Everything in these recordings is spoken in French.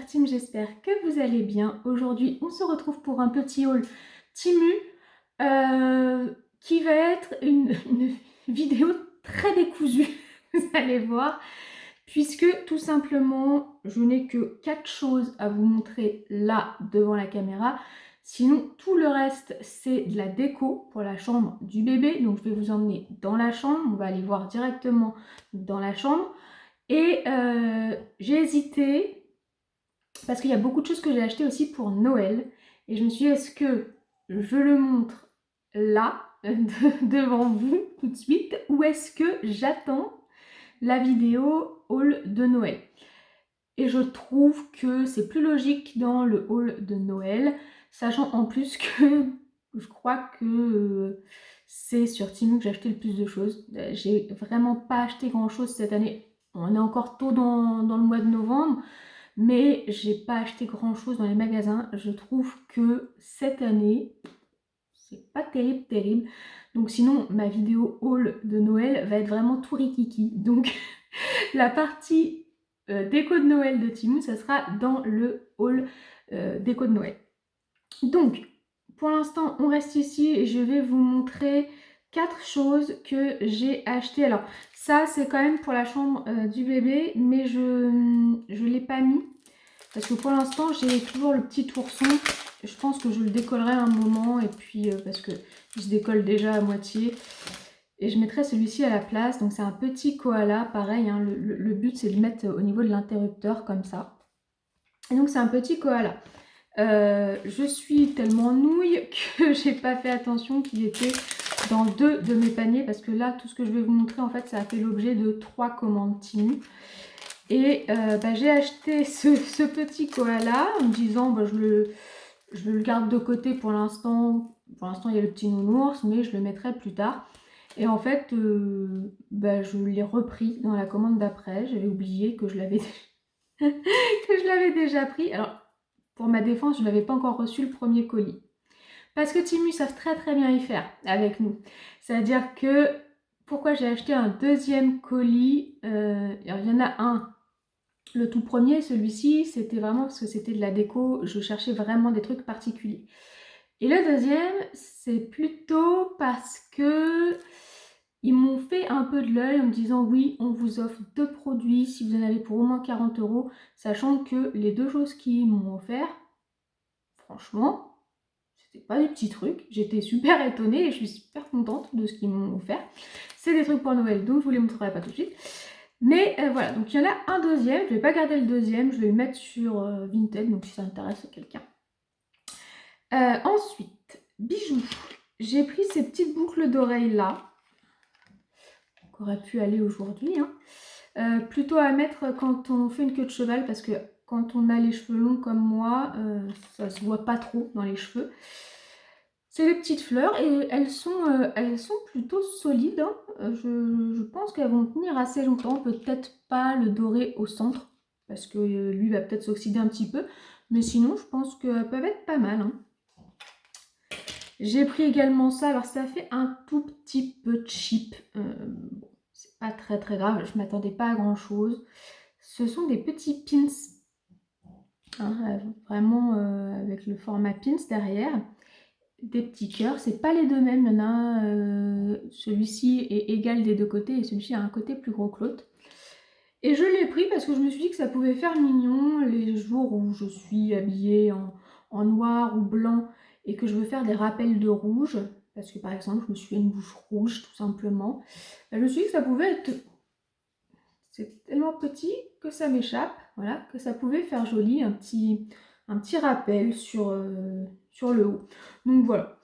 team, j'espère que vous allez bien. Aujourd'hui, on se retrouve pour un petit haul Temu qui va être une vidéo très décousue, vous allez voir, puisque tout simplement, je n'ai que 4 choses à vous montrer là devant la caméra. Sinon, tout le reste, c'est de la déco pour la chambre du bébé. Donc, je vais vous emmener dans la chambre. On va aller voir directement dans la chambre. Et j'ai hésité parce qu'il y a beaucoup de choses que j'ai achetées aussi pour Noël. Et je me suis dit, est-ce que je le montre là, devant vous, tout de suite, ou est-ce que j'attends la vidéo haul de Noël? Et je trouve que c'est plus logique dans le haul de Noël, sachant en plus que je crois que c'est sur Temu que j'ai acheté le plus de choses. J'ai vraiment pas acheté grand chose cette année. On est encore tôt dans le mois de novembre, mais j'ai pas acheté grand chose dans les magasins. Je trouve que cette année, c'est pas terrible, terrible. Donc sinon, ma vidéo haul de Noël va être vraiment tout rikiki. Donc la partie déco de Noël de Temu, ça sera dans le haul déco de Noël. Donc, pour l'instant, on reste ici et je vais vous montrer 4 choses que j'ai achetées. Alors, ça, c'est quand même pour la chambre du bébé, mais je ne l'ai pas mis parce que pour l'instant, j'ai toujours le petit ourson. Je pense que je le décollerai un moment et puis parce que il se décolle déjà à moitié. Et je mettrai celui-ci à la place. Donc, c'est un petit koala. Pareil, hein, le but, c'est de le mettre au niveau de l'interrupteur comme ça. Et donc, c'est un petit koala. Je suis tellement nouille que j'ai pas fait attention qu'il était dans 2 de mes paniers parce que là tout ce que je vais vous montrer en fait ça a fait l'objet de 3 commandes Temu et j'ai acheté ce petit koala en me disant je le garde de côté pour l'instant il y a le petit nounours mais je le mettrai plus tard et en fait je l'ai repris dans la commande d'après. J'avais oublié que je l'avais que je l'avais déjà pris. Alors pour ma défense, je n'avais pas encore reçu le premier colis. Parce que Temu savent très très bien y faire avec nous. C'est-à-dire que, pourquoi j'ai acheté un deuxième colis alors, il y en a un, le tout premier, celui-ci, c'était vraiment parce que c'était de la déco. Je cherchais vraiment des trucs particuliers. Et le deuxième, c'est plutôt parce que ils m'ont fait un peu de l'œil en me disant oui, on vous offre 2 produits si vous en avez pour au moins 40 €, sachant que les 2 choses qu'ils m'ont offert, franchement, c'était pas des petits trucs. J'étais super étonnée et je suis super contente de ce qu'ils m'ont offert. C'est des trucs pour Noël, donc je vous les montrerai pas tout de suite. Mais voilà, donc il y en a un deuxième. Je vais pas garder le deuxième, je vais le mettre sur Vinted, donc si ça intéresse quelqu'un. Ensuite, bijoux. J'ai pris ces petites boucles d'oreilles là, qui auraient pu aller aujourd'hui, hein. Plutôt à mettre quand on fait une queue de cheval, parce que quand on a les cheveux longs comme moi, ça se voit pas trop dans les cheveux. C'est des petites fleurs et elles sont plutôt solides, hein. Je pense qu'elles vont tenir assez longtemps. Peut-être pas le doré au centre, parce que lui va peut-être s'oxyder un petit peu. Mais sinon, je pense qu'elles peuvent être pas mal, hein. J'ai pris également ça. Alors, ça fait un tout petit peu cheap. Bon, c'est pas très très grave. Je m'attendais pas à grand-chose. Ce sont des petits pins, hein, vraiment avec le format pins derrière. Des petits cœurs, c'est pas les deux mêmes, il y en a un, celui-ci est égal des deux côtés et celui-ci a un côté plus gros que l'autre. Et je l'ai pris parce que je me suis dit que ça pouvait faire mignon les jours où je suis habillée en noir ou blanc et que je veux faire des rappels de rouge, parce que par exemple je me suis fait une bouche rouge tout simplement. Je me suis dit que ça pouvait être... C'est tellement petit que ça m'échappe, voilà, que ça pouvait faire joli, un petit rappel sur le haut. Donc voilà,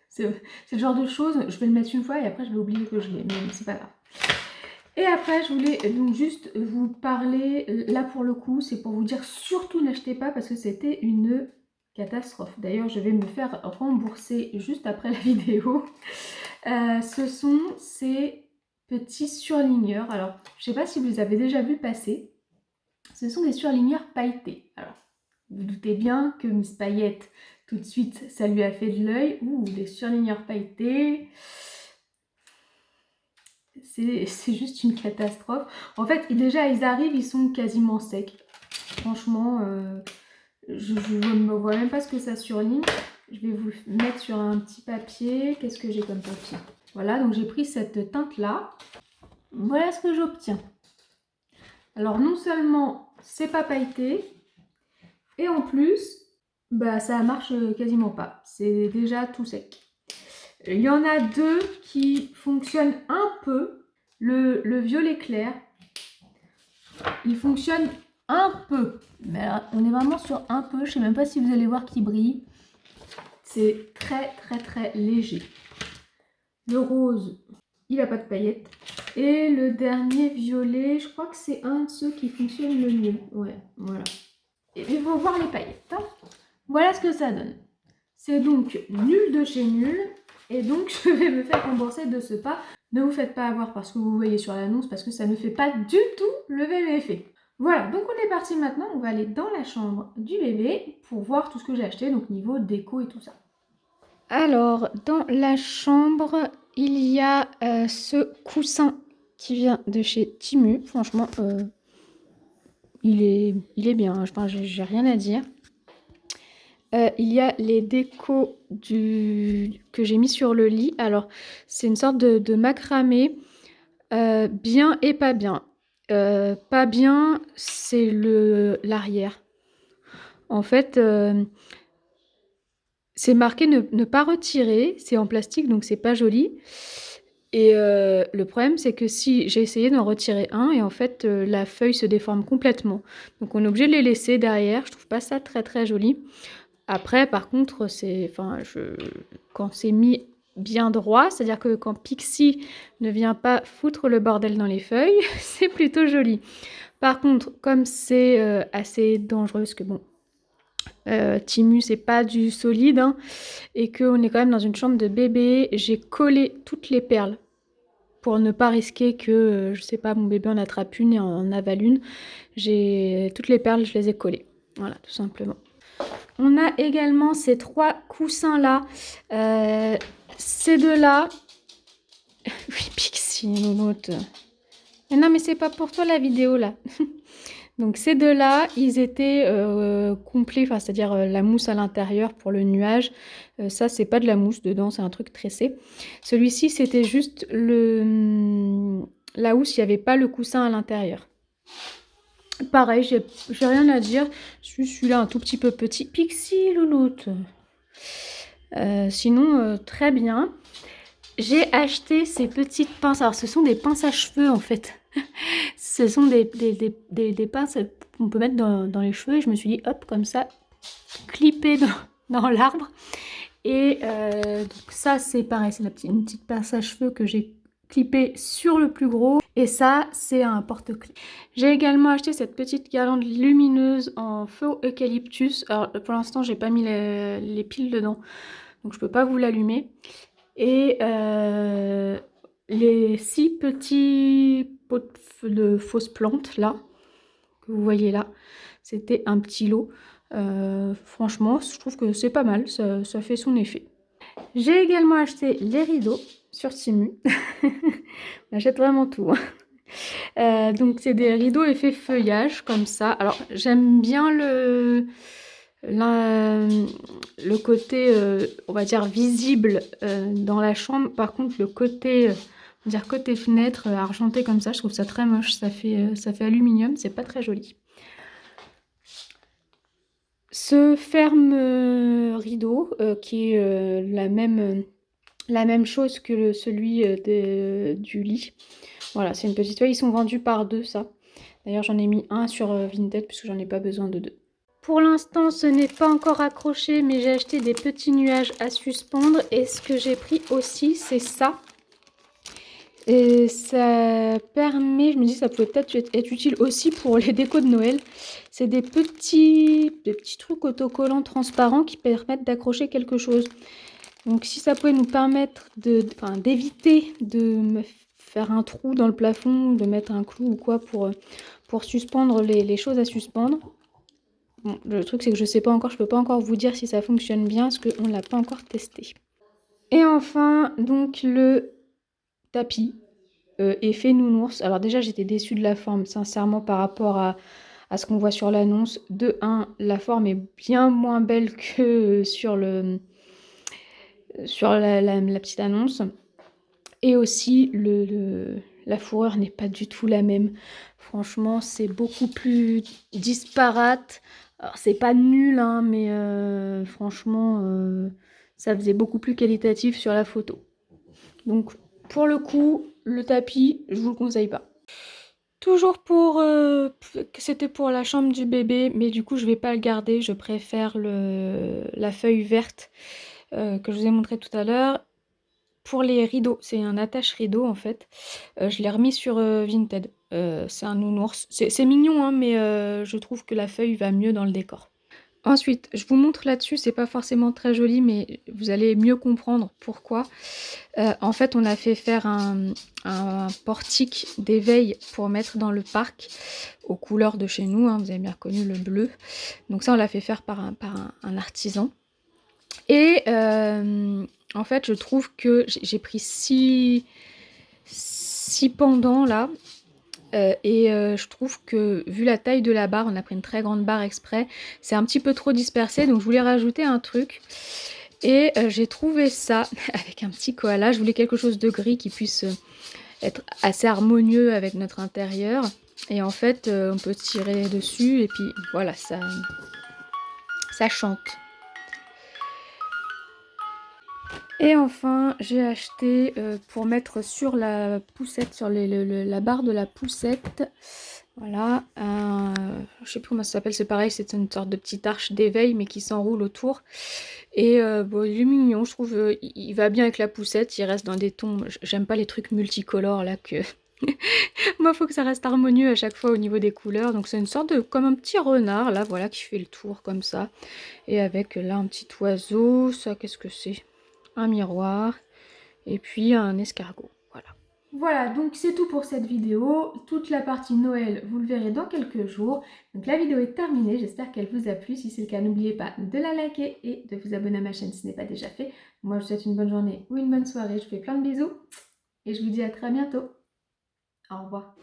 c'est le genre de choses, je vais le mettre une fois et après je vais oublier que je l'ai, mais c'est pas grave. Et après je voulais donc juste vous parler, là pour le coup c'est pour vous dire surtout n'achetez pas parce que c'était une catastrophe. D'ailleurs je vais me faire rembourser juste après la vidéo. Ce sont ces petits surligneurs. Alors je sais pas si vous les avez déjà vus passer. Ce sont des surligneurs pailletés. Alors vous doutez bien que Miss Paillette, tout de suite, ça lui a fait de l'œil. Ouh, des surligneurs pailletés. C'est juste une catastrophe. En fait, déjà, ils arrivent, ils sont quasiment secs. Franchement, je ne vois même pas ce que ça surligne. Je vais vous le mettre sur un petit papier. Qu'est-ce que j'ai comme papier? Voilà, donc j'ai pris cette teinte-là. Voilà ce que j'obtiens. Alors non seulement c'est pas pailleté, et en plus, bah ça marche quasiment pas. C'est déjà tout sec. Il y en a deux qui fonctionnent un peu. Le violet clair, il fonctionne un peu. Mais alors, on est vraiment sur un peu. Je sais même pas si vous allez voir qu'il brille. C'est très léger. Le rose, il n'a pas de paillettes. Et le dernier violet, je crois que c'est un de ceux qui fonctionne le mieux. Ouais, voilà. Et il faut voir les paillettes. Hein. Voilà ce que ça donne. C'est donc nul de chez nul. Et donc, je vais me faire rembourser de ce pas. Ne vous faites pas avoir par ce que vous voyez sur l'annonce parce que ça ne fait pas du tout le même effet. Voilà, donc on est parti maintenant. On va aller dans la chambre du bébé pour voir tout ce que j'ai acheté, donc niveau déco et tout ça. Alors, dans la chambre, il y a ce coussin qui vient de chez Temu. Franchement, il est bien. Enfin, j'ai rien à dire. Il y a les décos que j'ai mis sur le lit. Alors, c'est une sorte de macramé, bien et pas bien. Pas bien, c'est l'arrière. En fait, c'est marqué ne pas retirer. C'est en plastique, donc c'est pas joli. Et le problème, c'est que si j'ai essayé d'en retirer un, et en fait, la feuille se déforme complètement. Donc, on est obligé de les laisser derrière. Je trouve pas ça très joli. Après, par contre, quand c'est mis bien droit, c'est-à-dire que quand Pixie ne vient pas foutre le bordel dans les feuilles, c'est plutôt joli. Par contre, comme c'est assez dangereux, parce que bon, Temu, c'est pas du solide, hein, et qu'on est quand même dans une chambre de bébé, j'ai collé toutes les perles pour ne pas risquer que, je sais pas, mon bébé en attrape une et en avale une. Toutes les perles, je les ai collées. Voilà, tout simplement. On a également ces trois coussins-là. Ces deux-là... Oui, Pixie, nounoute. Mais non, mais c'est pas pour toi la vidéo, là. Donc ces deux-là, ils étaient complets, c'est-à-dire la mousse à l'intérieur pour le nuage. Ça, c'est pas de la mousse dedans, c'est un truc tressé. Celui-ci, c'était juste la housse, il n'y avait pas le coussin à l'intérieur. Pareil, j'ai rien à dire. Celui-là un tout petit peu petit. Pixie, louloute. Sinon, très bien. J'ai acheté ces petites pinces. Alors, ce sont des pinces à cheveux, en fait. Ce sont des pinces qu'on peut mettre dans les cheveux. Et je me suis dit, hop, comme ça, clipper dans l'arbre. Et donc ça, c'est pareil. C'est une petite pince à cheveux que j'ai clippée sur le plus gros. Et ça, c'est un porte-clés. J'ai également acheté cette petite guirlande lumineuse en faux eucalyptus. Alors, pour l'instant, j'ai pas mis les piles dedans. Donc, je peux pas vous l'allumer. Et les 6 petits pots de fausses plantes là, que vous voyez là, c'était un petit lot. Franchement, je trouve que c'est pas mal, ça fait son effet. J'ai également acheté les rideaux sur Temu. On achète vraiment tout. Hein. Donc c'est des rideaux effet feuillage comme ça. Alors j'aime bien le côté, on va dire, visible dans la chambre. Par contre, le côté, on va dire côté fenêtre argenté comme ça, je trouve ça très moche. Ça fait aluminium, c'est pas très joli. Ce ferme rideau, qui est la même chose que celui du lit. Voilà, c'est une petite feuille. Ils sont vendus par deux, ça. D'ailleurs, j'en ai mis un sur Vinted puisque j'en ai pas besoin de deux. Pour l'instant, ce n'est pas encore accroché, mais j'ai acheté des petits nuages à suspendre. Et ce que j'ai pris aussi, c'est ça. Et ça permet, je me dis, ça peut peut-être être utile aussi pour les décos de Noël. C'est des petits trucs autocollants transparents qui permettent d'accrocher quelque chose. Donc si ça pouvait nous permettre d'éviter de me faire un trou dans le plafond, de mettre un clou ou quoi pour suspendre les choses à suspendre. Bon, le truc c'est que je sais pas encore, je peux pas encore vous dire si ça fonctionne bien parce qu'on l'a pas encore testé. Et enfin, donc le tapis effet nounours. Alors déjà j'étais déçue de la forme, sincèrement, par rapport à à ce qu'on voit sur l'annonce. De 1, la forme est bien moins belle que sur la petite annonce. Et aussi, la fourrure n'est pas du tout la même. Franchement, c'est beaucoup plus disparate. Alors, c'est pas nul, hein, mais franchement, ça faisait beaucoup plus qualitatif sur la photo. Donc, pour le coup, le tapis, je vous le conseille pas. Toujours c'était pour la chambre du bébé, mais du coup, je vais pas le garder. Je préfère la feuille verte que je vous ai montré tout à l'heure. Pour les rideaux, c'est un attache rideau en fait. Je l'ai remis sur Vinted. C'est un nounours. C'est mignon, hein, mais je trouve que la feuille va mieux dans le décor. Ensuite, je vous montre là-dessus, c'est pas forcément très joli, mais vous allez mieux comprendre pourquoi. En fait, on a fait faire un portique d'éveil pour mettre dans le parc aux couleurs de chez nous, hein, vous avez bien reconnu le bleu. Donc ça, on l'a fait faire par un artisan. Et en fait, je trouve que j'ai pris 6 pendants là. Je trouve que vu la taille de la barre, on a pris une très grande barre exprès, c'est un petit peu trop dispersé, donc je voulais rajouter un truc. Et j'ai trouvé ça avec un petit koala. Je voulais quelque chose de gris qui puisse être assez harmonieux avec notre intérieur. Et en fait, on peut tirer dessus et puis voilà, ça chante. Et enfin, j'ai acheté pour mettre sur la poussette, sur la barre de la poussette, voilà, je sais plus comment ça s'appelle, c'est pareil, c'est une sorte de petite arche d'éveil mais qui s'enroule autour. Et bon, il est mignon, je trouve, il va bien avec la poussette, il reste dans des tons, j'aime pas les trucs multicolores là que... Moi, il faut que ça reste harmonieux à chaque fois au niveau des couleurs, donc c'est une sorte de, comme un petit renard là, voilà, qui fait le tour comme ça. Et avec là un petit oiseau, ça qu'est-ce que c'est? Un miroir et puis un escargot, voilà. Voilà, donc c'est tout pour cette vidéo. Toute la partie Noël, vous le verrez dans quelques jours. Donc la vidéo est terminée, j'espère qu'elle vous a plu. Si c'est le cas, n'oubliez pas de la liker et de vous abonner à ma chaîne si ce n'est pas déjà fait. Moi, je vous souhaite une bonne journée ou une bonne soirée. Je vous fais plein de bisous et je vous dis à très bientôt. Au revoir.